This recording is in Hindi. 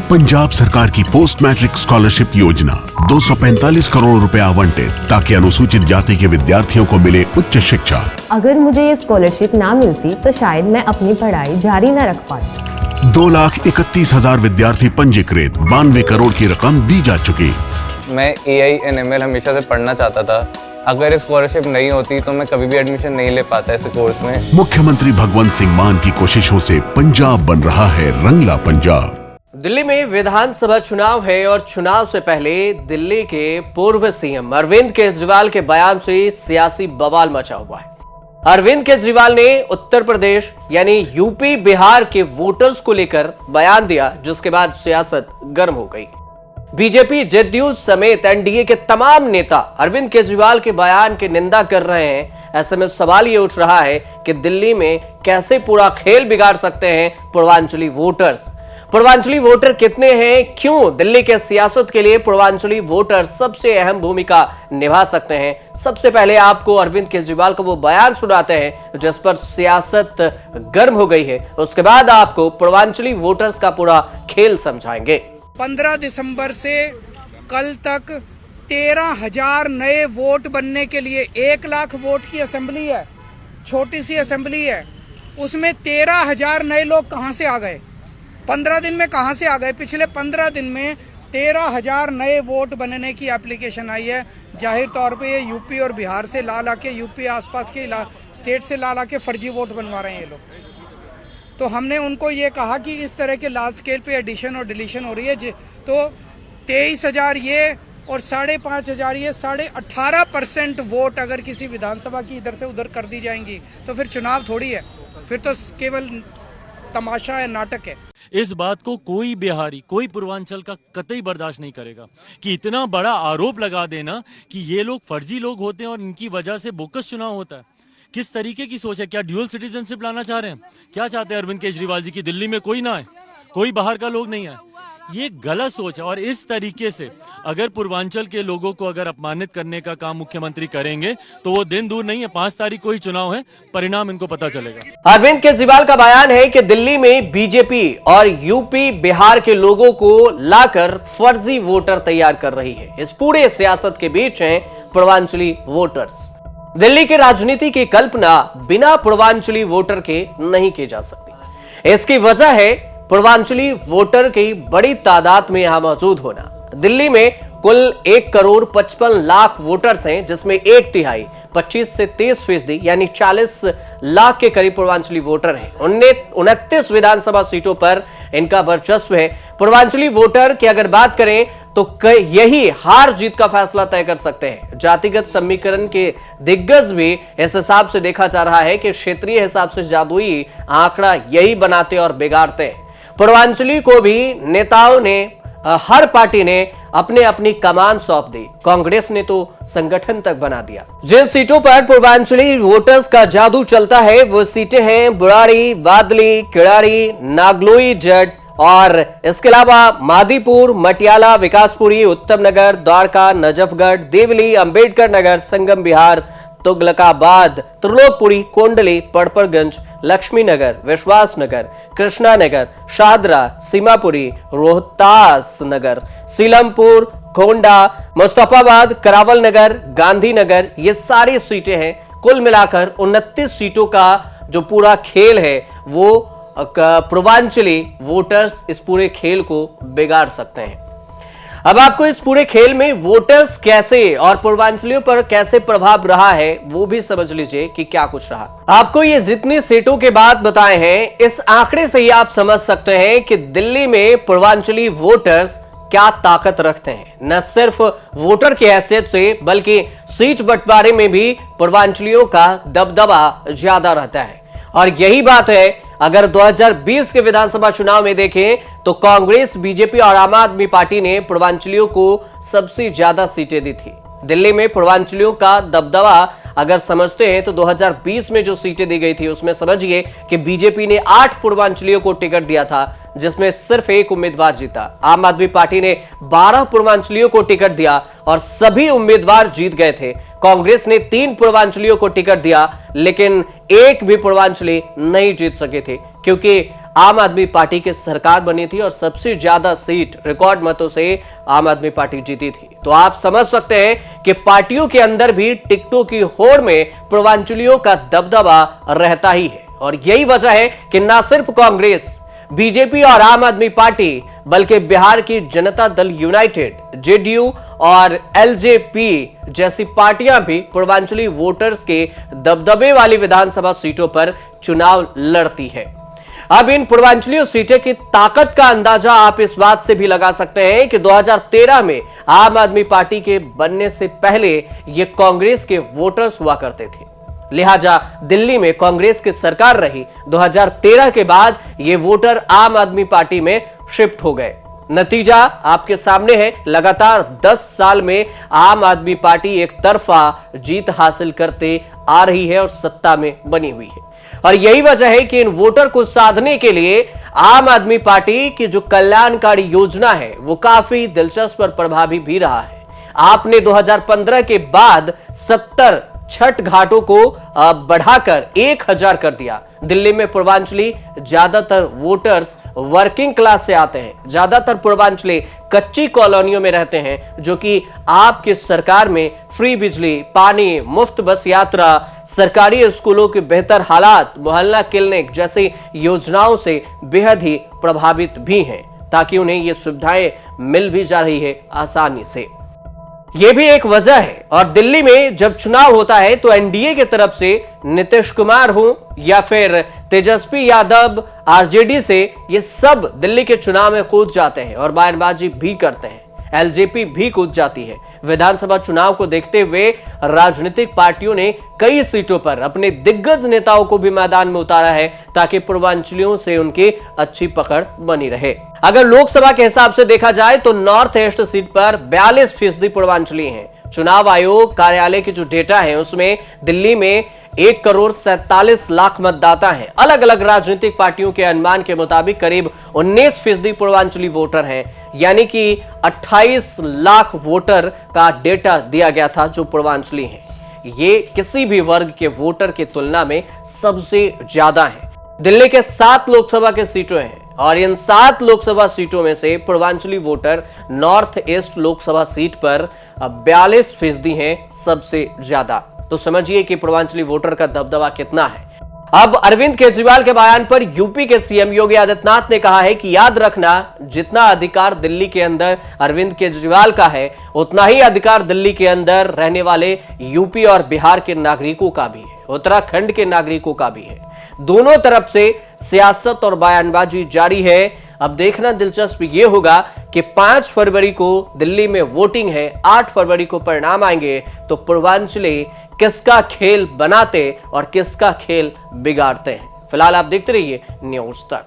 पंजाब सरकार की पोस्ट मैट्रिक स्कॉलरशिप योजना 245 करोड़ रुपए आवंटित ताकि अनुसूचित जाति के विद्यार्थियों को मिले उच्च शिक्षा। अगर मुझे ये स्कॉलरशिप ना मिलती तो शायद मैं अपनी पढ़ाई जारी न रख पाती। 2,31,000 विद्यार्थी पंजीकृत, 92 करोड़ की रकम दी जा चुकी। मैं AI and ML हमेशा से पढ़ना चाहता था। अगर स्कॉलरशिप नहीं होती तो मैं कभी भी एडमिशन नहीं ले पाता इस कोर्स में। मुख्यमंत्री भगवंत सिंह मान की कोशिशों से पंजाब बन रहा है रंगला पंजाब। दिल्ली में विधानसभा चुनाव है और चुनाव से पहले दिल्ली के पूर्व सीएम अरविंद केजरीवाल के बयान से सियासी बवाल मचा हुआ है। अरविंद केजरीवाल ने उत्तर प्रदेश यानी यूपी बिहार के वोटर्स को लेकर बयान दिया, जिसके बाद सियासत गर्म हो गई। बीजेपी जेडीयू समेत एनडीए के तमाम नेता अरविंद केजरीवाल के बयान की निंदा कर रहे हैं। ऐसे में सवाल ये उठ रहा है कि दिल्ली में कैसे पूरा खेल बिगाड़ सकते हैं पूर्वांचली वोटर्स। पूर्वांचली वोटर कितने हैं, क्यों दिल्ली के सियासत के लिए पूर्वांचली वोटर सबसे अहम भूमिका निभा सकते हैं। सबसे पहले आपको अरविंद केजरीवाल का वो बयान सुनाते हैं जिस पर सियासत गर्म हो गई है। उसके बाद आपको पूर्वांचली वोटर्स का पूरा खेल समझाएंगे। 15 दिसंबर से कल तक 13,000 नए वोट बनने के लिए 1 लाख वोट की असेंबली है, छोटी सी असेंबली है, उसमें 13,000 नए लोग कहां से आ गए? 15 दिन में कहां से आ गए? पिछले 15 दिन में 13,000 नए वोट बनने की एप्लीकेशन आई है। जाहिर तौर पे ये यूपी और बिहार से ला के, यूपी आसपास के स्टेट से ला के फर्जी वोट बनवा रहे हैं ये लोग। तो हमने उनको ये कहा कि इस तरह के लार्ज स्केल पे एडिशन और डिलीशन हो रही है, तो 23,000 ये और 5,500 ये 18.5% वोट अगर किसी विधानसभा की इधर से उधर कर दी जाएंगी तो फिर चुनाव थोड़ी है, फिर तो केवल तमाशा है, नाटक है। इस बात को कोई बिहारी, कोई पूर्वांचल का कतई बर्दाश्त नहीं करेगा कि इतना बड़ा आरोप लगा देना कि ये लोग फर्जी लोग होते हैं और इनकी वजह से बोकस चुनाव होता है। किस तरीके की सोच है? क्या ड्यूअल सिटीजनशिप लाना चाह रहे हैं? क्या चाहते हैं अरविंद केजरीवाल जी की दिल्ली में कोई ना आए, कोई बाहर का लोग नहीं आए? ये गलत सोच है। और इस तरीके से अगर पूर्वांचल के लोगों को अगर अपमानित करने का काम मुख्यमंत्री करेंगे तो वो दिन दूर नहीं है, 5 तारीख को ही चुनाव है, परिणाम इनको पता चलेगा। अरविंद केजरीवाल का बयान है कि दिल्ली में बीजेपी और यूपी बिहार के लोगों को लाकर फर्जी वोटर तैयार कर रही है। इस पूरे सियासत के बीच हैं पूर्वांचली वोटर्स। दिल्ली की राजनीति की कल्पना बिना पूर्वांचली वोटर के नहीं की जा सकती। इसकी वजह है पूर्वांचली वोटर की बड़ी तादाद में यहां मौजूद होना। दिल्ली में कुल 1,55,00,000 वोटर्स हैं, जिसमें 1/3 25 से 30% यानी 40 लाख के करीब पूर्वांचली वोटर हैं। 29 विधानसभा सीटों पर इनका वर्चस्व है। पूर्वांचली वोटर की अगर बात करें तो यही हार जीत का फैसला तय कर सकते हैं। जातिगत समीकरण के दिग्गज भी इस हिसाब से देखा जा रहा है कि क्षेत्रीय हिसाब से जादुई आंकड़ा यही बनाते और बिगाड़ते हैं। पूर्वांचली को भी नेताओं ने, हर पार्टी ने अपने अपनी कमान सौंप दी। कांग्रेस ने तो संगठन तक बना दिया। जिन सीटों पर पूर्वांचली वोटर्स का जादू चलता है वो सीटें हैं बुराड़ी, बादली, किड़ारी, नागलोई जट और इसके अलावा मादीपुर, मटियाला, विकासपुरी, उत्तम नगर, द्वारका, नजफगढ़, देवली, अंबेडकर नगर, संगम बिहार, तुगलकाबाद, त्रिलोकपुरी, कोंडली, पड़पड़गंज, लक्ष्मी नगर, विश्वास नगर, कृष्णा नगर, शादरा, सीमापुरी, रोहतास नगर, सीलमपुर, गोंडा, मुस्तफाबाद, करावल नगर, गांधीनगर, ये सारी सीटें हैं। कुल मिलाकर 29 सीटों का जो पूरा खेल है वो पूर्वांचली वोटर्स इस पूरे खेल को बिगाड़ सकते हैं। अब आपको इस पूरे खेल में वोटर्स कैसे और पूर्वांचलियों पर कैसे प्रभाव रहा है वो भी समझ लीजिए कि क्या कुछ रहा। आपको ये जितनी सीटों के बाद बताए हैं, इस आंकड़े से ही आप समझ सकते हैं कि दिल्ली में पूर्वांचली वोटर्स क्या ताकत रखते हैं। न सिर्फ वोटर की हैसियत से बल्कि सीट बंटवारे में भी पूर्वांचलियों का दबदबा ज्यादा रहता है। और यही बात है, अगर 2020 के विधानसभा चुनाव में देखें तो कांग्रेस, बीजेपी और आम आदमी पार्टी ने पूर्वांचलियों को सबसे ज्यादा सीटें दी थी। दिल्ली में पूर्वांचलियों का दबदबा अगर समझते हैं तो 2020 में जो सीटें दी गई थी उसमें समझिए कि बीजेपी ने 8 पूर्वांचलियों को टिकट दिया था, जिसमें सिर्फ 1 उम्मीदवार जीता। आम आदमी पार्टी ने 12 पूर्वांचलियों को टिकट दिया और सभी उम्मीदवार जीत गए थे। कांग्रेस ने 3 पूर्वांचलियों को टिकट दिया लेकिन एक भी पूर्वांचली नहीं जीत सके थे, क्योंकि आम आदमी पार्टी की सरकार बनी थी और सबसे ज्यादा सीट रिकॉर्ड मतों से आम आदमी पार्टी जीती थी। तो आप समझ सकते हैं कि पार्टियों के अंदर भी टिकटों की होड़ में पूर्वांचलियों का दबदबा रहता ही है। और यही वजह है कि ना सिर्फ कांग्रेस, बीजेपी और आम आदमी पार्टी बल्कि बिहार की जनता दल यूनाइटेड, जेडीयू और एलजेपी जैसी पार्टियां भी पूर्वांचली वोटर्स के दबदबे वाली विधानसभा सीटों पर चुनाव लड़ती है। अब इन पूर्वांचली सीटें की ताकत का अंदाजा आप इस बात से भी लगा सकते हैं कि 2013 में आम आदमी पार्टी के बनने से पहले ये कांग्रेस के वोटर्स हुआ करते थे। लिहाजा दिल्ली में कांग्रेस की सरकार रही। 2013 के बाद ये वोटर आम आदमी पार्टी में शिफ्ट हो गए। नतीजा आपके सामने है। लगातार 10 साल में आम आदमी पार्टी एक तरफा जीत हासिल करते आ रही है और सत्ता में बनी हुई है। और यही वजह है कि इन वोटर को साधने के लिए आम आदमी पार्टी की जो कल्याणकारी योजना है वो काफी दिलचस्प और प्रभावी भी रहा है। आपने 2015 के बाद 70 छठ घाटों को बढ़ाकर 1000 कर दिया। दिल्ली में पूर्वांचली ज्यादातर वोटर्स वर्किंग क्लास से आते हैं। ज्यादातर पूर्वांचली कच्ची कॉलोनियों में रहते हैं, जो कि आपकी सरकार में फ्री बिजली, पानी, मुफ्त बस यात्रा, सरकारी स्कूलों के बेहतर हालात, मोहल्ला क्लिनिक जैसी योजनाओं से बेहद ही प्रभावित भी हैं, ताकि उन्हें ये सुविधाएं मिल भी जा रही है आसानी से। यह भी एक वजह है। और दिल्ली में जब चुनाव होता है तो एनडीए की तरफ से नीतीश कुमार हो या फिर तेजस्वी यादव आरजेडी से, ये सब दिल्ली के चुनाव में कूद जाते हैं और बयानबाजी भी करते हैं। एलजेपी भी कूद जाती है। विधानसभा चुनाव को देखते हुए राजनीतिक पार्टियों ने कई सीटों पर अपने दिग्गज नेताओं को भी मैदान में उतारा है, ताकि पूर्वांचलियों से उनकी अच्छी पकड़ बनी रहे। अगर लोकसभा के हिसाब से देखा जाए तो नॉर्थ ईस्ट सीट पर 42% पूर्वांचली हैं। चुनाव आयोग कार्यालय के जो डेटा है उसमें दिल्ली में 1,47,00,000 मतदाता हैं। अलग अलग राजनीतिक पार्टियों के अनुमान के मुताबिक करीब 19% पूर्वांचली वोटर हैं, यानी कि 28 लाख वोटर का डेटा दिया गया था जो पूर्वांचली हैं। ये किसी भी वर्ग के वोटर की तुलना में सबसे ज्यादा है। दिल्ली के 7 लोकसभा के सीटें हैं और इन 7 लोकसभा सीटों में से Purvanchali voter north east Lok Sabha seat पर 42% हैं, सबसे ज्यादा। तो समझिए कि पूर्वांचली वोटर का दबदबा कितना है। अब अरविंद केजरीवाल के बयान पर यूपी के सीएम योगी आदित्यनाथ ने कहा है कि याद रखना, जितना अधिकार दिल्ली के अंदर अरविंद केजरीवाल का है, उतना ही अधिकार दिल्ली के अंदर रहने वाले यूपी और बिहार के नागरिकों का भी है, उत्तराखंड के नागरिकों का भी है। दोनों तरफ से सियासत और बयानबाजी जारी है। अब देखना दिलचस्प ये होगा कि 5 फरवरी को दिल्ली में वोटिंग है, 8 फरवरी को परिणाम आएंगे, तो पूर्वांचली किसका खेल बनाते और किसका खेल बिगाड़ते हैं। फिलहाल आप देखते रहिए न्यूज़ तक।